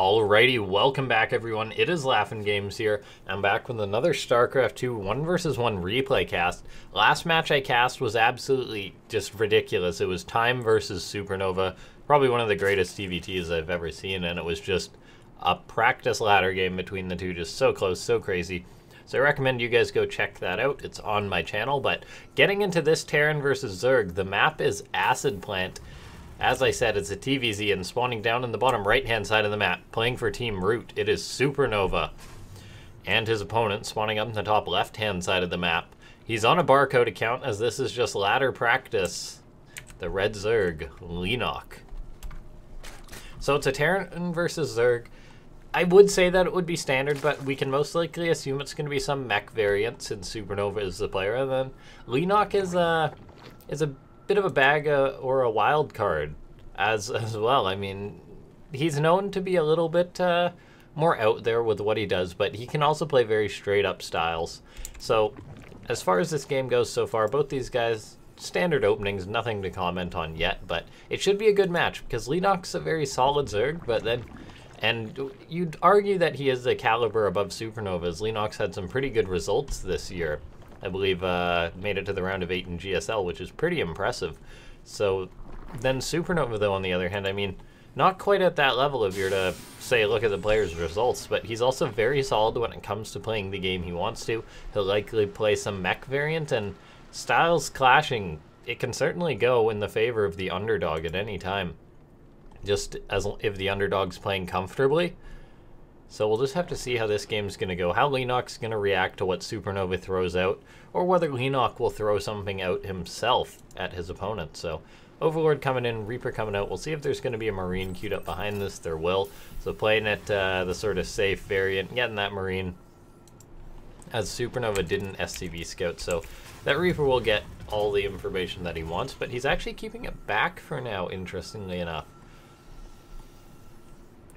Alrighty, welcome back everyone. It is LaughNgamez here. I'm back with another Starcraft 2 1 vs 1 replay cast. Last match I cast was absolutely just ridiculous. It was Time versus SuperNova, probably one of the greatest TvTs I've ever seen, and it was just a practice ladder game between the two, just so close, so crazy. So I recommend you guys go check that out. It's on my channel. But getting into this Terran versus Zerg, the map is Acid Plant. As I said, it's a TvZ, and spawning down in the bottom right-hand side of the map, playing for Team Root, it is SuperNova. And his opponent spawning up in the top left-hand side of the map. He's on a barcode account, as this is just ladder practice. The Red Zerg, Leenock. So it's a Terran versus Zerg. I would say that it would be standard, but we can most likely assume it's going to be some mech variant, since SuperNova is the player. And then Leenock is a bit of a bag or a wild card as well. I mean, he's known to be a little bit more out there with what he does, but he can also play very straight up styles. So as far as this game goes so far, both these guys, standard openings, nothing to comment on yet, but it should be a good match because Leenock's a very solid Zerg, but then, and you'd argue that he is a caliber above SuperNova's. Leenock's had some pretty good results this year. I believe made it to the round of 8 in GSL, which is pretty impressive. So then SuperNova, though, on the other hand, I mean, not quite at that level if you're to say, look at the player's results, but he's also very solid when it comes to playing the game he wants to. He'll likely play some mech variant, and styles clashing, it can certainly go in the favor of the underdog at any time, just as if the underdog's playing comfortably. So we'll just have to see how this game's going to go, how Leenock's going to react to what SuperNova throws out, or whether Leenock will throw something out himself at his opponent. So Overlord coming in, Reaper coming out. We'll see if there's going to be a Marine queued up behind this. There will. So playing it the sort of safe variant, getting that Marine, as SuperNova didn't SCV scout. So that Reaper will get all the information that he wants, but he's actually keeping it back for now, interestingly enough.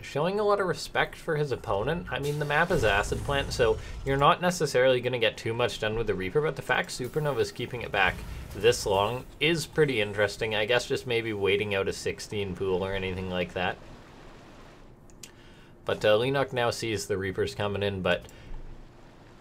Showing a lot of respect for his opponent. I mean, the map is Acid Plant, so you're not necessarily going to get too much done with the Reaper, but the fact SuperNova is keeping it back this long is pretty interesting. I guess just maybe waiting out a 16 pool or anything like that. But Leenock now sees the Reapers coming in, but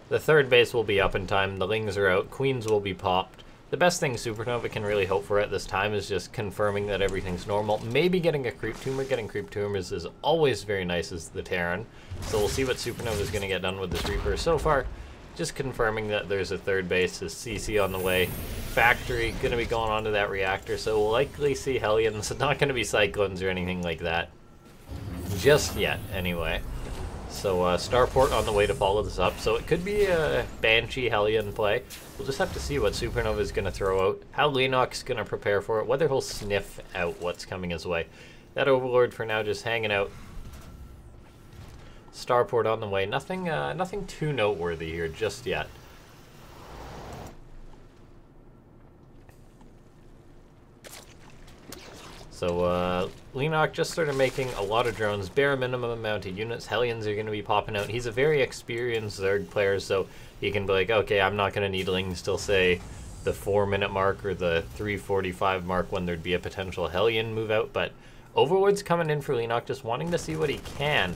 the third base will be up in time. The Lings are out. Queens will be popped. The best thing SuperNova can really hope for at this time is just confirming that everything's normal. Maybe getting a creep tumor. Getting creep tumors is always very nice as the Terran. So we'll see what SuperNova is going to get done with this Reaper. So far, just confirming that there's a third base. His CC on the way. Factory going to be going on to that reactor. So we'll likely see Hellions. It's not going to be Cyclones or anything like that. Just yet, anyway. So Starport on the way to follow this up. So it could be a Banshee Hellion play. We'll just have to see what SuperNova is going to throw out, how Leenock's going to prepare for it, whether he'll sniff out what's coming his way. That Overlord for now just hanging out. Starport on the way. Nothing too noteworthy here just yet. So Leenock just started making a lot of drones, bare minimum amount of units. Hellions are going to be popping out. He's a very experienced Zerg player, so he can be like, okay, I'm not going to need Lings till, say, the 4-minute mark or the 3:45 mark when there'd be a potential Hellion move out. But Overlord's coming in for Leenock, just wanting to see what he can.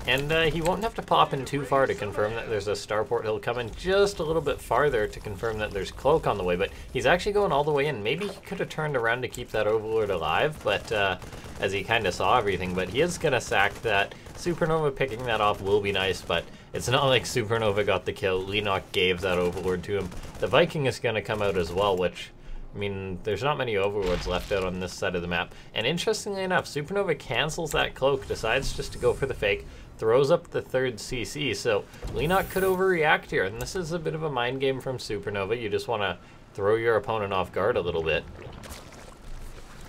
And he won't have to pop in too far to confirm that there's a Starport. He'll come in just a little bit farther to confirm that there's Cloak on the way, but he's actually going all the way in. Maybe he could have turned around to keep that Overlord alive, but as he kind of saw everything, but he is going to sack that. SuperNova picking that off will be nice, but it's not like SuperNova got the kill. Leenock gave that Overlord to him. The Viking is going to come out as well, which, I mean, there's not many Overlords left out on this side of the map. And interestingly enough, SuperNova cancels that Cloak, decides just to go for the fake, throws up the third CC, so Leenock could overreact here, and this is a bit of a mind game from SuperNova. You just want to throw your opponent off guard a little bit.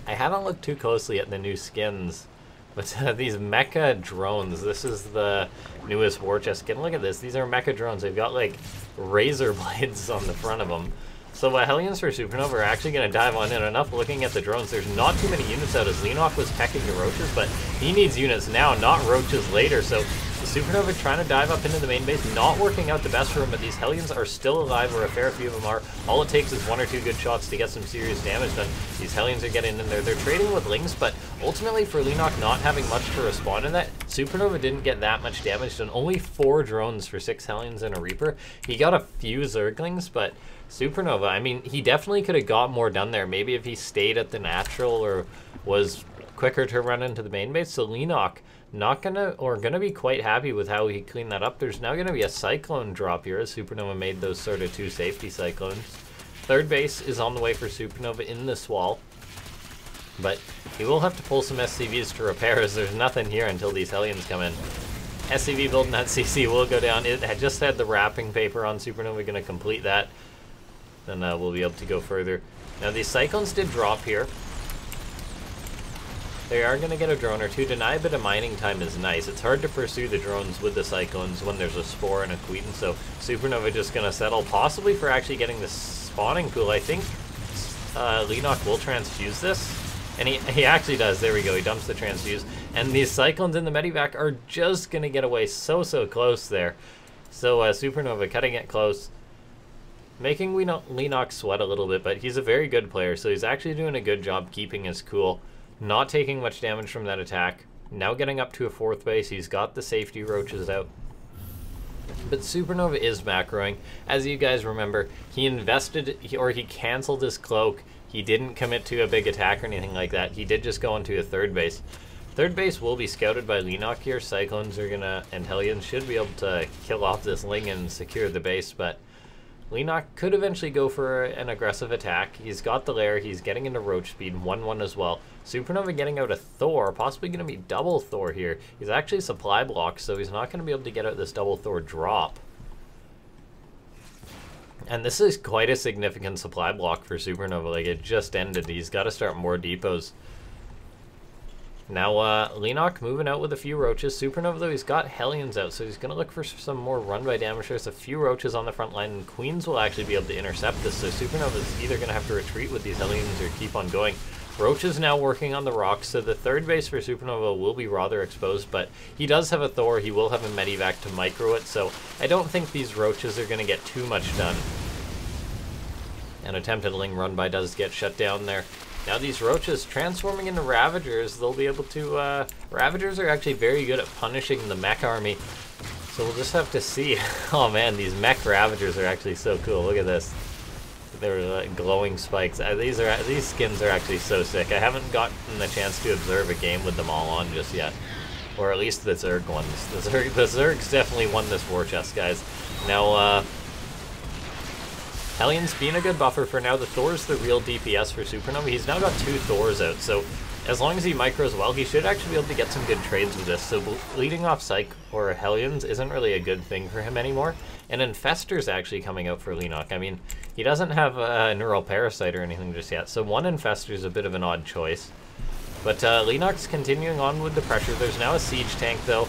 I haven't looked too closely at the new skins, but these mecha drones, this is the newest war chest skin. Look at this, these are mecha drones. They've got like razor blades on the front of them. So Hellions for SuperNova are actually going to dive on in. Enough looking at the drones. There's not too many units out as Leenock was pecking the roaches, but he needs units now, not roaches later. So So SuperNova trying to dive up into the main base, not working out the best for him, but these Hellions are still alive, or a fair few of them are. All it takes is 1 or 2 good shots to get some serious damage done. These Hellions are getting in there. They're trading with Lings, but ultimately for Leenock not having much to respond to that, SuperNova didn't get that much damage done. Only 4 drones for 6 Hellions and a Reaper. He got a few Zerglings, but SuperNova, I mean, he definitely could have got more done there. Maybe if he stayed at the natural or was quicker to run into the main base. So Leenock gonna be quite happy with how he cleaned that up. There's now gonna be a Cyclone drop here as SuperNova made those sort of 2 safety Cyclones. Third base is on the way for SuperNova in this wall, but he will have to pull some SCVs to repair as there's nothing here until these Hellions come in. SCV building that CC will go down. It had just had the wrapping paper on SuperNova, gonna complete that. Then we'll be able to go further. Now these Cyclones did drop here. They are going to get a drone or 2. Deny a bit of mining time is nice. It's hard to pursue the drones with the Cyclones when there's a Spore and a Queen, so SuperNova just going to settle, possibly for actually getting the spawning pool. I think Leenock will transfuse this, and he actually does. There we go. He dumps the transfuse, and these Cyclones in the Medivac are just going to get away so close there. So SuperNova cutting it close, making Leenock sweat a little bit, but he's a very good player, so he's actually doing a good job keeping his cool. Not taking much damage from that attack. Now getting up to a 4th base. He's got the safety roaches out. But SuperNova is macroing. As you guys remember, he invested, he canceled his cloak. He didn't commit to a big attack or anything like that. He did just go into a 3rd base. 3rd base will be scouted by Leenock here. Cyclones are gonna, and Hellions should be able to kill off this Ling and secure the base, but Leenock could eventually go for an aggressive attack. He's got the lair. He's getting into roach speed, 1-1 as well. SuperNova getting out a Thor, possibly going to be double Thor here. He's actually supply blocked, so he's not going to be able to get out this double Thor drop. And this is quite a significant supply block for SuperNova. Like, it just ended. He's got to start more depots. Now, Leenock moving out with a few roaches. SuperNova, though, he's got Hellions out, so he's going to look for some more run-by damage. There's a few roaches on the front line, and Queens will actually be able to intercept this, so SuperNova's either going to have to retreat with these Hellions or keep on going. Roaches now working on the rocks, so the 3rd base for SuperNova will be rather exposed, but he does have a Thor. He will have a Medivac to micro it, so I don't think these roaches are going to get too much done. An attempted Ling run-by does get shut down there. Now these roaches transforming into Ravagers, they'll be able to, Ravagers are actually very good at punishing the mech army. So we'll just have to see. Oh man, these mech Ravagers are actually so cool. Look at this. They're glowing spikes. These skins are actually so sick. I haven't gotten the chance to observe a game with them all on just yet. Or at least the Zerg ones. The Zergs definitely won this war chest, guys. Now, Hellions being a good buffer for now. The Thor's the real DPS for SuperNova. He's now got 2 Thors out, so as long as he micros well, he should actually be able to get some good trades with this. So leading off Psych or Hellions isn't really a good thing for him anymore. And Infester's actually coming out for Leenock. I mean, he doesn't have a Neural Parasite or anything just yet, so 1 Infester's a bit of an odd choice. But Leenock's continuing on with the pressure. There's now a Siege Tank, though.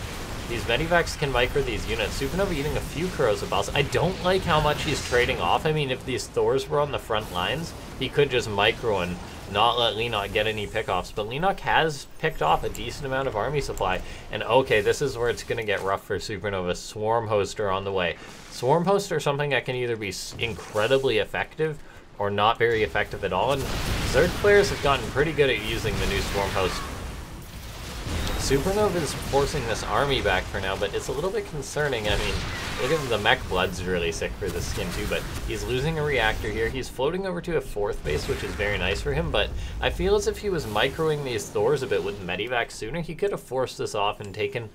These Medivacs can micro these units. SuperNova eating a few corrosive balls. I don't like how much he's trading off. I mean, if these Thors were on the front lines, he could just micro and not let Leenock get any pickoffs. But Leenock has picked off a decent amount of army supply. And okay, this is where it's going to get rough for SuperNova. Swarm Hoster on the way. Swarm Host are something that can either be incredibly effective or not very effective at all. And Zerg players have gotten pretty good at using the new Swarm Host. SuperNova is forcing this army back for now, but it's a little bit concerning. I mean, look at the mech blood's really sick for this skin too, but he's losing a reactor here. He's floating over to a 4th base, which is very nice for him, but I feel as if he was microing these Thors a bit with Medivac sooner. He could have forced this off and taken,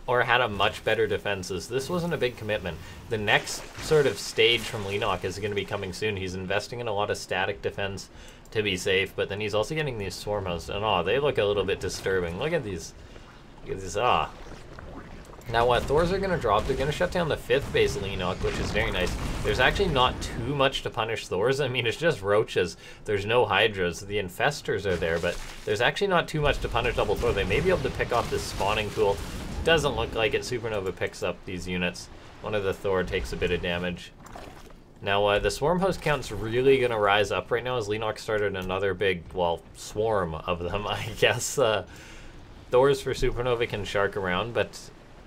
or had a much better defenses. This wasn't a big commitment. The next sort of stage from Leenock is going to be coming soon. He's investing in a lot of static defense to be safe, but then he's also getting these Swarm Hosts, and oh, they look a little bit disturbing. Look at these. Now what Thors are going to drop, they're going to shut down the 5th base Leenock, which is very nice. There's actually not too much to punish Thors. I mean, it's just roaches. There's no Hydras. The Infestors are there, but there's actually not too much to punish double Thor. They may be able to pick off this spawning pool. Doesn't look like it. SuperNova picks up these units. One of the Thor takes a bit of damage. Now, the Swarm Host count's really going to rise up right now as Leenock started another big, well, swarm of them, I guess. Thors for SuperNova can shark around, but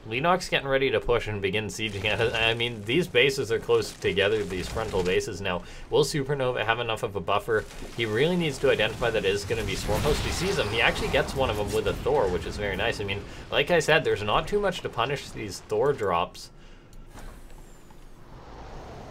Leenock's getting ready to push and begin sieging it. I mean, these bases are close together, these frontal bases now. Will SuperNova have enough of a buffer? He really needs to identify that it is going to be Swarm Host. He sees them. He actually gets one of them with a Thor, which is very nice. I mean, like I said, there's not too much to punish these Thor drops.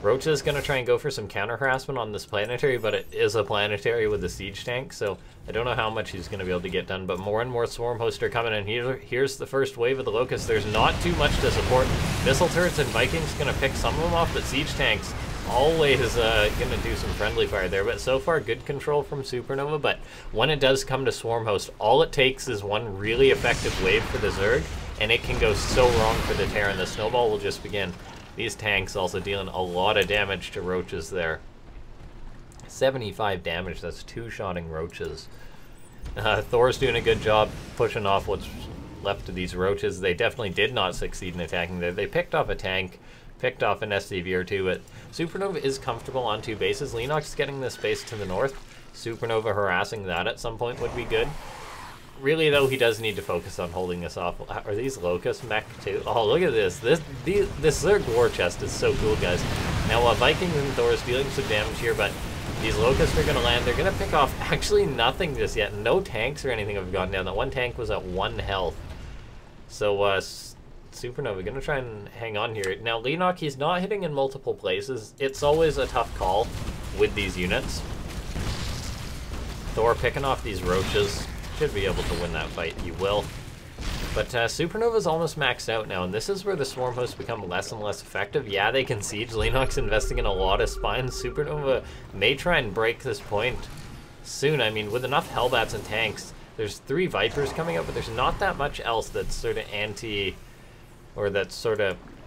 Rocha is going to try and go for some counter harassment on this planetary, but it is a planetary with a siege tank, so I don't know how much he's going to be able to get done, but more and more Swarm Hosts are coming in. Here's the first wave of the Locust. There's not too much to support. Missile turrets and Vikings going to pick some of them off, but siege tanks always going to do some friendly fire there. But so far, good control from SuperNova, but when it does come to Swarm Host, all it takes is one really effective wave for the Zerg, and it can go so wrong for the Terran. The snowball will just begin. These tanks also dealing a lot of damage to Roaches there. 75 damage, that's two-shotting Roaches. Thor's doing a good job pushing off what's left of these Roaches. They definitely did not succeed in attacking there. They picked off a tank, picked off an SCV or two, but SuperNova is comfortable on two bases. Leenock's getting this base to the north. SuperNova harassing that at some point would be good. Really, though, he does need to focus on holding this off. Are these Locust mech, too? Oh, look at this. This Zerg war chest is so cool, guys. Now, Vikings and Thor is dealing some damage here, but these Locusts are going to land. They're going to pick off actually nothing just yet. No tanks or anything have gone down. That one tank was at 1 health. So, SuperNova going to try and hang on here. Now, Leenock, he's not hitting in multiple places. It's always a tough call with these units. Thor picking off these Roaches. Should be able to win that fight. He will. But SuperNova's almost maxed out now, and this is where the Swarm Hosts become less and less effective. Yeah, they can siege. Leenock's investing in a lot of spines. SuperNova may try and break this point soon. I mean, with enough Hellbats and tanks, there's 3 Vipers coming up, but there's not that much else that's sort of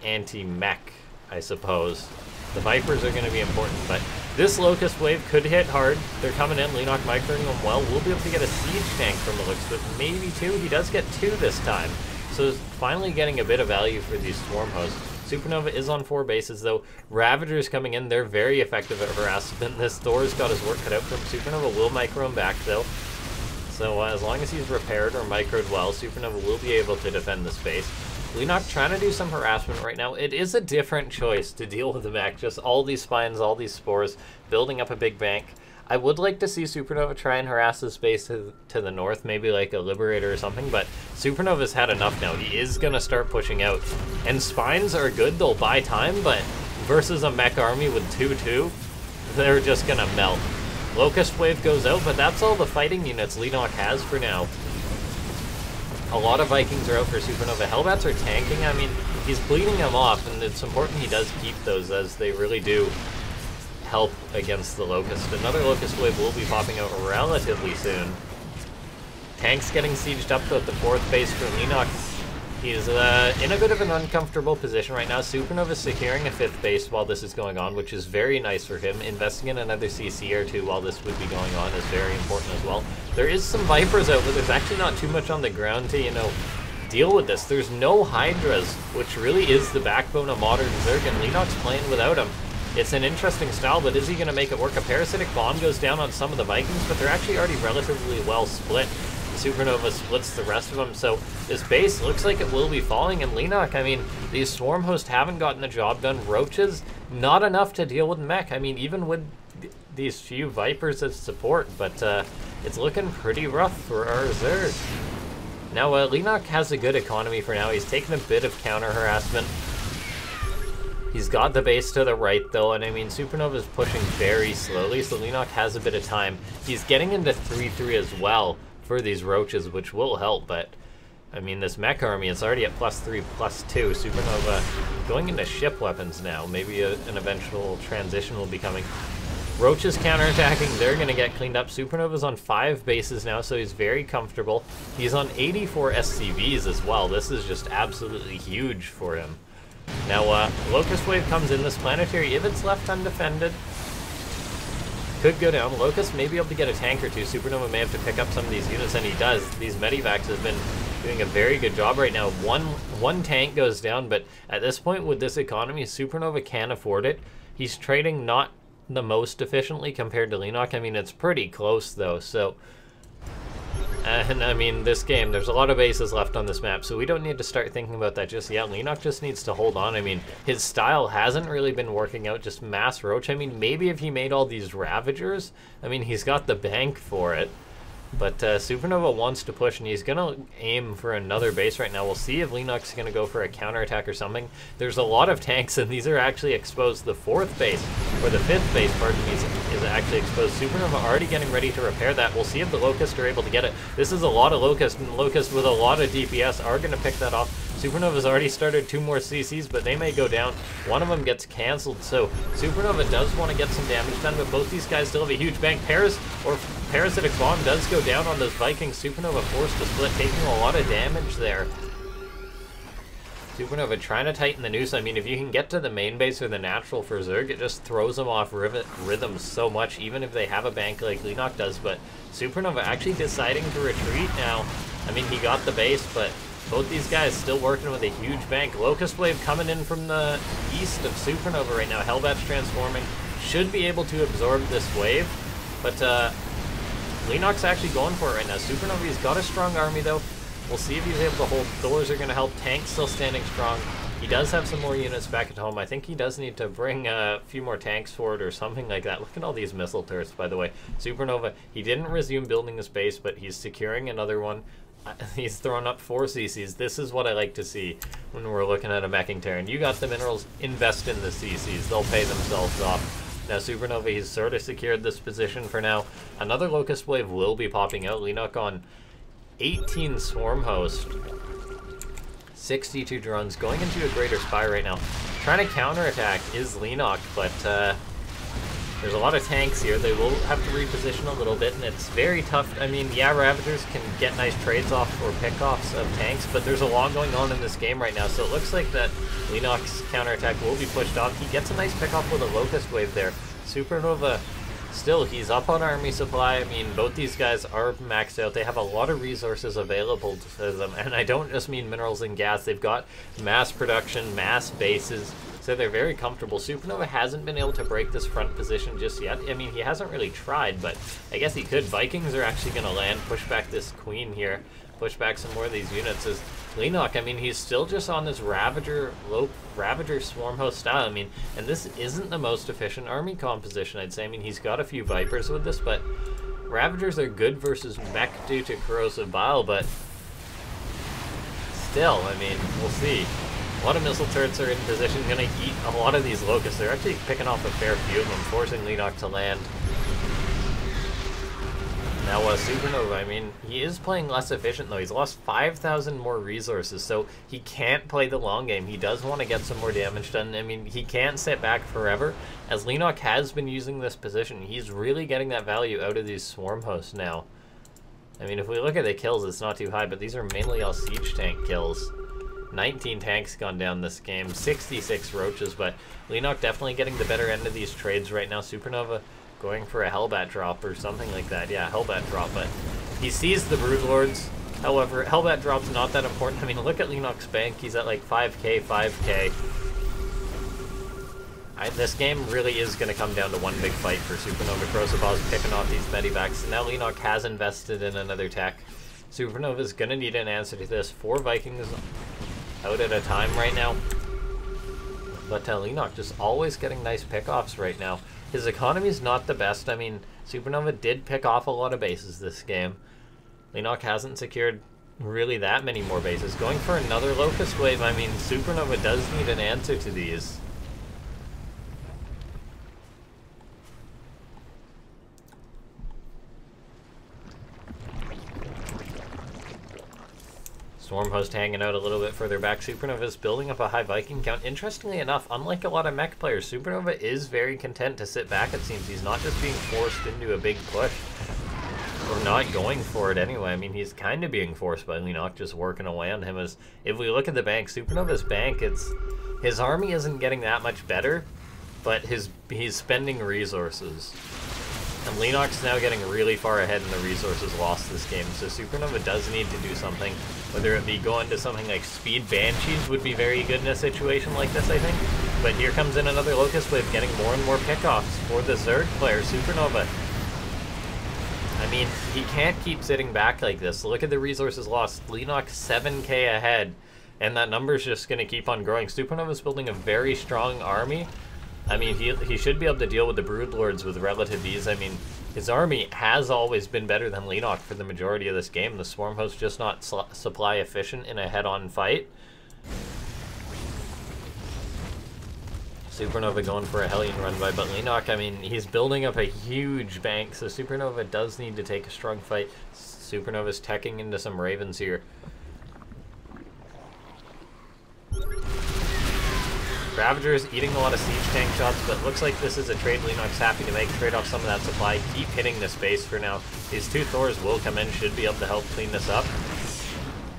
anti-mech, I suppose. The Vipers are going to be important, but this Locust wave could hit hard. They're coming in. Leenock microing them well. We'll be able to get a siege tank from the looks, but maybe 2. He does get 2 this time. So finally getting a bit of value for these Swarm Hosts. SuperNova is on 4 bases, though. Ravagers coming in. They're very effective at harassment. This Thor's got his work cut out for him. SuperNova will micro him back, though. So as long as he's repaired or microed well, SuperNova will be able to defend the space. Leenock trying to do some harassment right now. It is a different choice to deal with the mech. Just all these spines, all these spores, building up a big bank. I would like to see SuperNova try and harass this base to the north, maybe like a Liberator or something, but SuperNova's had enough now. He is going to start pushing out. And spines are good, they'll buy time, but versus a mech army with 2-2, they're just going to melt. Locust wave goes out, but that's all the fighting units Leenock has for now. A lot of Vikings are out for SuperNova. Hellbats are tanking. I mean, he's bleeding them off, and it's important he does keep those, as they really do help against the Locust. Another Locust wave will be popping out relatively soon. Tanks getting sieged up at the 4th base for Leenock. He's in a bit of an uncomfortable position right now. SuperNova securing a 5th base while this is going on, which is very nice for him. Investing in another CC or 2 while this would be going on is very important as well. There is some Vipers out, but there's actually not too much on the ground to, deal with this. There's no Hydras, which really is the backbone of modern Zerg, and Leenock's playing without them. It's an interesting style, but is he going to make it work? A Parasitic Bomb goes down on some of the Vikings, but they're actually already relatively well split. SuperNova splits the rest of them, so this base looks like it will be falling, and Leenock, I mean, these Swarm Hosts haven't gotten the job done. Roaches, not enough to deal with mech. I mean, even with these few Vipers as support, but it's looking pretty rough for our Zerg. Now, Leenock has a good economy for now. He's taken a bit of counter harassment. He's got the base to the right, though, and I mean, SuperNova's pushing very slowly, so Leenock has a bit of time. He's getting into 3-3 as well for these Roaches, which will help, but I mean, this mech army is already at +3, +2. SuperNova going into ship weapons now. Maybe an eventual transition will be coming. Roaches counterattacking, they're going to get cleaned up. SuperNova's on 5 bases now, so he's very comfortable. He's on 84 SCVs as well. This is just absolutely huge for him. Now, Locust Wave comes in this planetary. If it's left undefended, could go down. Locust may be able to get a tank or 2. SuperNova may have to pick up some of these units, and he does. These Medivacs have been doing a very good job right now. One tank goes down, but at this point with this economy, SuperNova can afford it. He's trading not the most efficiently compared to Leenock. I mean, it's pretty close, though, so And I mean, this game, there's a lot of bases left on this map, so we don't need to start thinking about that just yet. Leenock just needs to hold on. I mean, his style hasn't really been working out, just mass roach. I mean, maybe if he made all these Ravagers, I mean, he's got the bank for it. But SuperNova wants to push, and he's going to aim for another base right now. We'll see if Leenock's going to go for a counterattack or something. There's a lot of tanks, and these are actually exposed. The 4th base, or the 5th base, pardon me, is actually exposed. SuperNova already getting ready to repair that. We'll see if the Locust are able to get it. This is a lot of Locust, and Locust with a lot of DPS are going to pick that off. SuperNova's already started 2 more CCs, but they may go down. One of them gets canceled, so SuperNova does want to get some damage done, but both these guys still have a huge bank. Parasitic Bomb does go down on those Vikings. SuperNova forced to split, taking a lot of damage there. SuperNova trying to tighten the noose. I mean, if you can get to the main base or the natural for Zerg, it just throws them off rhythm so much, even if they have a bank like Leenock does. But SuperNova actually deciding to retreat now. I mean, he got the base, but both these guys still working with a huge bank. Locust Wave coming in from the east of SuperNova right now. Hellbat's transforming. Should be able to absorb this wave, but Leenock's actually going for it right now. SuperNova's got a strong army, though. We'll see if he's able to hold. Doors are going to help. Tanks still standing strong. He does have some more units back at home. I think he does need to bring a few more tanks forward or something like that. Look at all these missile turrets, by the way. SuperNova, he didn't resume building his base, but he's securing another one. He's thrown up 4 CCs. This is what I like to see when we're looking at a meching Terran. You got the minerals, invest in the CCs. They'll pay themselves off. Now SuperNova, he's sort of secured this position for now. Another Locust Wave will be popping out. Leenock on 18 Swarm Host. 62 drones going into a Greater Spy right now. Trying to counterattack is Leenock, but there's a lot of tanks here. They will have to reposition a little bit, and it's very tough. I mean, yeah, Ravagers can get nice trades off or pickoffs of tanks, but there's a lot going on in this game right now, so it looks like that Leenock's counterattack will be pushed off. He gets a nice pickoff with a Locust Wave there. SuperNova, still, he's up on army supply. I mean, both these guys are maxed out. They have a lot of resources available to them, and I don't just mean minerals and gas. They've got mass production, mass bases, so they're very comfortable. SuperNova hasn't been able to break this front position just yet. I mean, he hasn't really tried, but I guess he could. Vikings are actually going to land, push back this Queen here, push back some more of these units. As Leenock, I mean, he's still just on this Ravager Swarm Host style. I mean, and this isn't the most efficient army composition, I'd say. I mean, he's got a few Vipers with this, but Ravagers are good versus mech due to Corrosive Bile, but still, I mean, we'll see. A lot of missile turrets are in position, going to eat a lot of these Locusts. They're actually picking off a fair few of them, forcing Leenock to land. Now, SuperNova, I mean, he is playing less efficient, though. He's lost 5,000 more resources, so he can't play the long game. He does want to get some more damage done. I mean, he can't sit back forever. As Leenock has been using this position, he's really getting that value out of these Swarm Hosts now. I mean, if we look at the kills, it's not too high, but these are mainly all siege tank kills. 19 tanks gone down this game, 66 roaches, but Leenock definitely getting the better end of these trades right now. SuperNova going for a Hellbat drop or something like that. Yeah, Hellbat drop, but he sees the Broodlords. However, Hellbat drop's not that important. I mean, look at Leenock's bank. He's at like 5k, 5k. This game really is going to come down to one big fight for SuperNova. Corrosive picking off these medivacs. Now Leenock has invested in another tech. SuperNova's going to need an answer to this. 4 Vikings out at a time right now. But Leenock just always getting nice pickoffs right now. His economy's not the best. I mean, SuperNova did pick off a lot of bases this game. Leenock hasn't secured really that many more bases. Going for another Locust Wave, I mean, SuperNova does need an answer to these. Swarmhost hanging out a little bit further back. SuperNova's building up a high Viking count. Interestingly enough, unlike a lot of mech players, SuperNova is very content to sit back, it seems. He's not just being forced into a big push. Or not going for it anyway. I mean, he's kind of being forced by Leenock, just working away on him. As if we look at the bank, SuperNova's bank, his army isn't getting that much better, but he's spending resources. And Leenock's now getting really far ahead in the resources lost this game, so SuperNova does need to do something. Whether it be going to something like Speed Banshees would be very good in a situation like this, I think. But here comes in another Locust Wave, getting more and more pickoffs for the Zerg player, SuperNova. I mean, he can't keep sitting back like this. Look at the resources lost. Leenock 7k ahead, and that number's just going to keep on growing. SuperNova's building a very strong army. I mean, he should be able to deal with the Broodlords with relative ease. I mean, his army has always been better than Leenock for the majority of this game. The Swarm Host just not supply efficient in a head-on fight. SuperNova going for a Hellion run by, but Leenock, I mean, he's building up a huge bank, so SuperNova does need to take a strong fight. SuperNova's teching into some Ravens here. Ravager's eating a lot of siege tank shots, but looks like this is a trade Leenock's happy to make. Trade off some of that supply. Keep hitting this base for now. These 2 Thors will come in, should be able to help clean this up.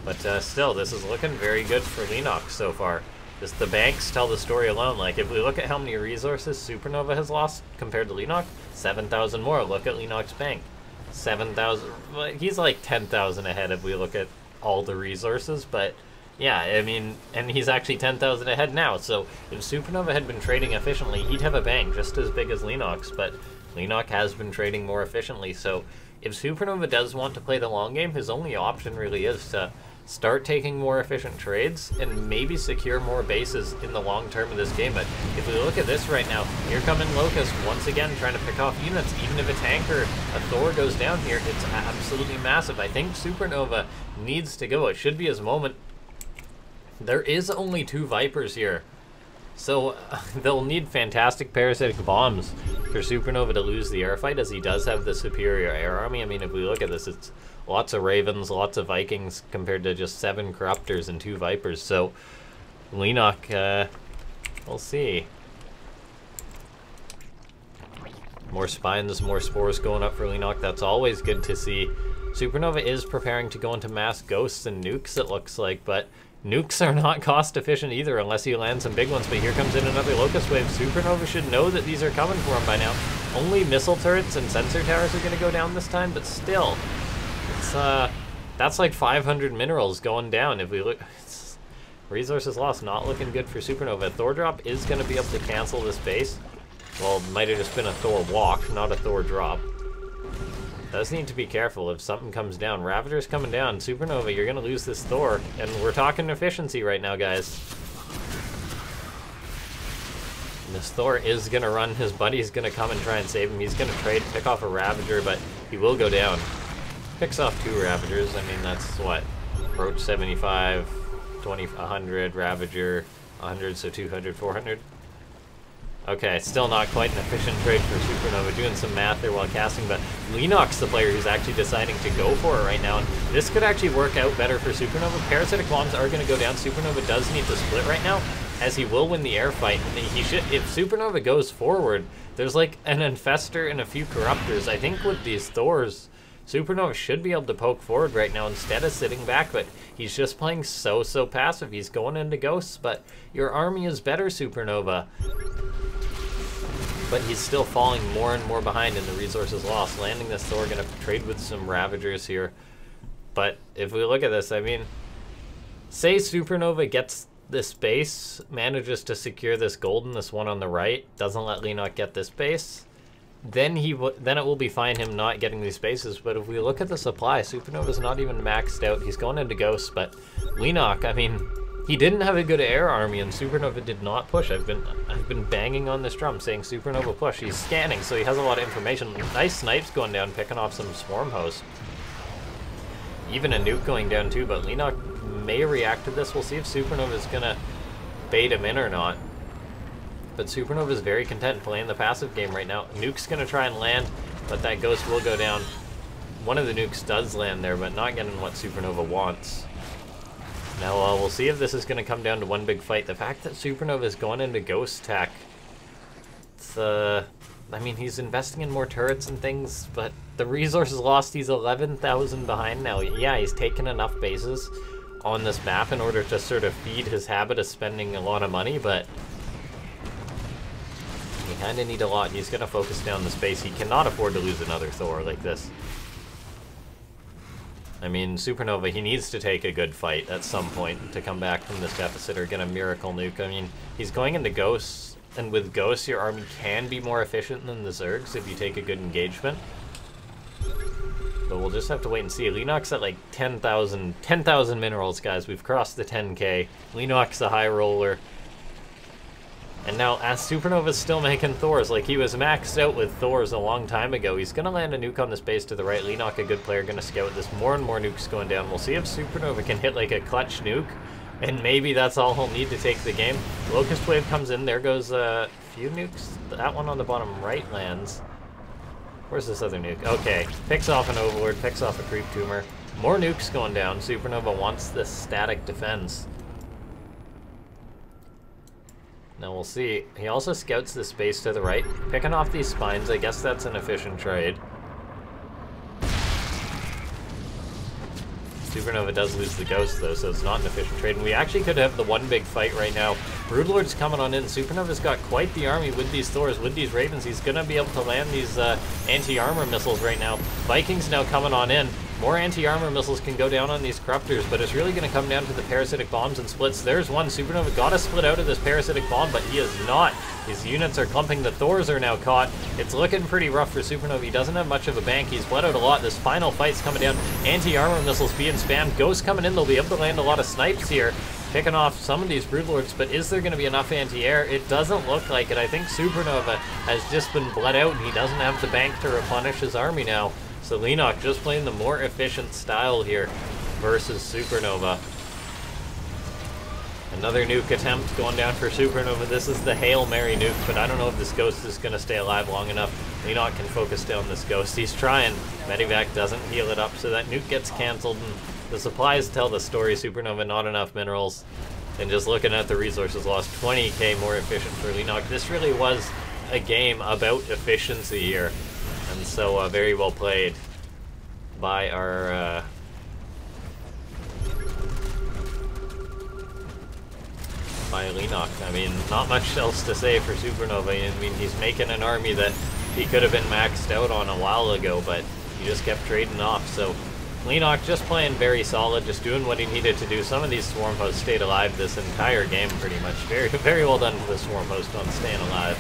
But still, this is looking very good for Leenock so far. Just the banks tell the story alone. Like, if we look at how many resources SuperNova has lost compared to Leenock, 7,000 more. Look at Leenock's bank. 7,000. Well, he's like 10,000 ahead if we look at all the resources, but yeah, I mean, and he's actually 10,000 ahead now, so if SuperNova had been trading efficiently, he'd have a bank just as big as Leenock's, but Leenock has been trading more efficiently, so if SuperNova does want to play the long game, his only option really is to start taking more efficient trades and maybe secure more bases in the long term of this game. But if we look at this right now, here coming Locust once again trying to pick off units. Even if a tank or a Thor goes down here, it's absolutely massive. I think SuperNova needs to go. It should be his moment. There is only 2 Vipers here, so they'll need fantastic parasitic bombs for SuperNova to lose the air fight, as he does have the superior air army. I mean, if we look at this, it's lots of Ravens, lots of Vikings compared to just 7 Corruptors and 2 Vipers. So Leenock, we'll see. More spines, more spores going up for Leenock. That's always good to see. SuperNova is preparing to go into mass ghosts and nukes, it looks like, but nukes are not cost efficient either unless you land some big ones. But here comes in another Locust wave. SuperNova should know that these are coming for him by now. Only missile turrets and sensor towers are going to go down this time, but still, it's that's like 500 minerals going down. If we look, resources lost, not looking good for SuperNova. Thor drop is going to be able to cancel this base. Well, it might have just been a Thor walk, not a Thor drop. Does need to be careful if something comes down. Ravager's coming down. SuperNova, you're going to lose this Thor. And we're talking efficiency right now, guys. And this Thor is going to run. His buddy's going to come and try and save him. He's going to trade, pick off a Ravager, but he will go down. Picks off 2 Ravagers. I mean, that's what? Approach 75, 20, 100, Ravager, 100, so 200, 400. Okay, still not quite an efficient trade for SuperNova. Doing some math there while casting, but Leenock's the player who's actually deciding to go for it right now. And this could actually work out better for SuperNova. Parasitic bombs are going to go down. SuperNova does need to split right now, as he will win the air fight. And he should, if SuperNova goes forward, there's like an Infestor and a few Corruptors. I think with these Thors, SuperNova should be able to poke forward right now instead of sitting back, but he's just playing so passive. He's going into Ghosts, but your army is better, SuperNova. But he's still falling more and more behind in the resources lost. Landing this Thor, gonna trade with some Ravagers here. But if we look at this, I mean, say SuperNova gets this base, manages to secure this golden, this one on the right, doesn't let Leenock get this base, then then it will be fine him not getting these bases. But if we look at the supply, SuperNova's not even maxed out. He's going into Ghosts, but Leenock, I mean, he didn't have a good air army, and SuperNova did not push. I've been banging on this drum saying SuperNova push. He's scanning, so he has a lot of information. Nice snipes going down, picking off some Swarm Hosts. Even a nuke going down too, but Leenock may react to this. We'll see if SuperNova's gonna bait him in or not. But SuperNova's very content playing the passive game right now. Nuke's gonna try and land, but that Ghost will go down. One of the nukes does land there, but not getting what SuperNova wants. Now we'll see if this is going to come down to one big fight. The fact that SuperNova is going into Ghost Tech, it's, I mean, he's investing in more turrets and things, but the resources lost, he's 11,000 behind now. Yeah, he's taken enough bases on this map in order to sort of feed his habit of spending a lot of money, but you kind of need a lot. He's going to focus down the space. He cannot afford to lose another Thor like this. I mean, SuperNova, he needs to take a good fight at some point to come back from this deficit or get a miracle nuke. I mean, he's going into Ghosts, and with Ghosts, your army can be more efficient than the Zergs if you take a good engagement. But we'll just have to wait and see. Leenock's at like 10,000 minerals, guys. We've crossed the 10K. Leenock's a high roller. And now, as SuperNova's still making Thors, like he was maxed out with Thors a long time ago. He's going to land a nuke on this base to the right. Leenock, a good player, going to scout this. More and more nukes going down. We'll see if SuperNova can hit like a clutch nuke. And maybe that's all he'll need to take the game. Locust Wave comes in. There goes a few nukes. That one on the bottom right lands. Where's this other nuke? Okay. Picks off an Overlord. Picks off a Creep Tumor. More nukes going down. SuperNova wants this static defense. Now we'll see. He also scouts the space to the right. Picking off these spines. I guess that's an efficient trade. SuperNova does lose the ghost though, so it's not an efficient trade. And we actually could have the one big fight right now. Broodlord's coming on in. SuperNova's got quite the army with these Thors, with these Ravens. He's going to be able to land these anti-armor missiles right now. Vikings now coming on in. More anti-armor missiles can go down on these Corruptors, but it's really going to come down to the parasitic bombs and splits. There's one. SuperNova got to split out of this parasitic bomb, but he is not. His units are clumping. The Thors are now caught. It's looking pretty rough for SuperNova. He doesn't have much of a bank. He's bled out a lot. This final fight's coming down. Anti-armor missiles being spammed. Ghosts coming in. They'll be able to land a lot of snipes here, picking off some of these Broodlords, but is there going to be enough anti-air? It doesn't look like it. I think SuperNova has just been bled out, and he doesn't have the bank to replenish his army now. So Leenock just playing the more efficient style here versus SuperNova. Another nuke attempt going down for SuperNova. This is the Hail Mary nuke, but I don't know if this ghost is going to stay alive long enough. Leenock can focus down this ghost. He's trying. Medivac doesn't heal it up, so that nuke gets canceled, and the supplies tell the story. SuperNova, not enough minerals. And just looking at the resources lost, 20k more efficient for Leenock. This really was a game about efficiency here. And so very well played by our by Leenock. I mean, not much else to say for SuperNova. I mean, he's making an army that he could have been maxed out on a while ago, but he just kept trading off. So Leenock just playing very solid, just doing what he needed to do. Some of these Swarm Hosts stayed alive this entire game pretty much. Very well done to the Swarm Host on staying alive.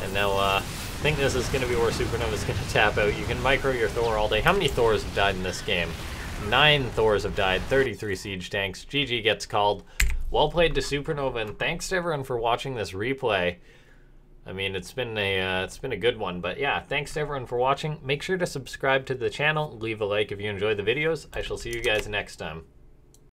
And now I think this is going to be where SuperNova's going to tap out. You can micro your Thor all day. How many Thors have died in this game? 9 Thors have died, 33 siege tanks. GG gets called. Well played to SuperNova, and thanks to everyone for watching this replay. I mean, it's been a good one, but yeah, thanks to everyone for watching. Make sure to subscribe to the channel, leave a like if you enjoy the videos. I shall see you guys next time.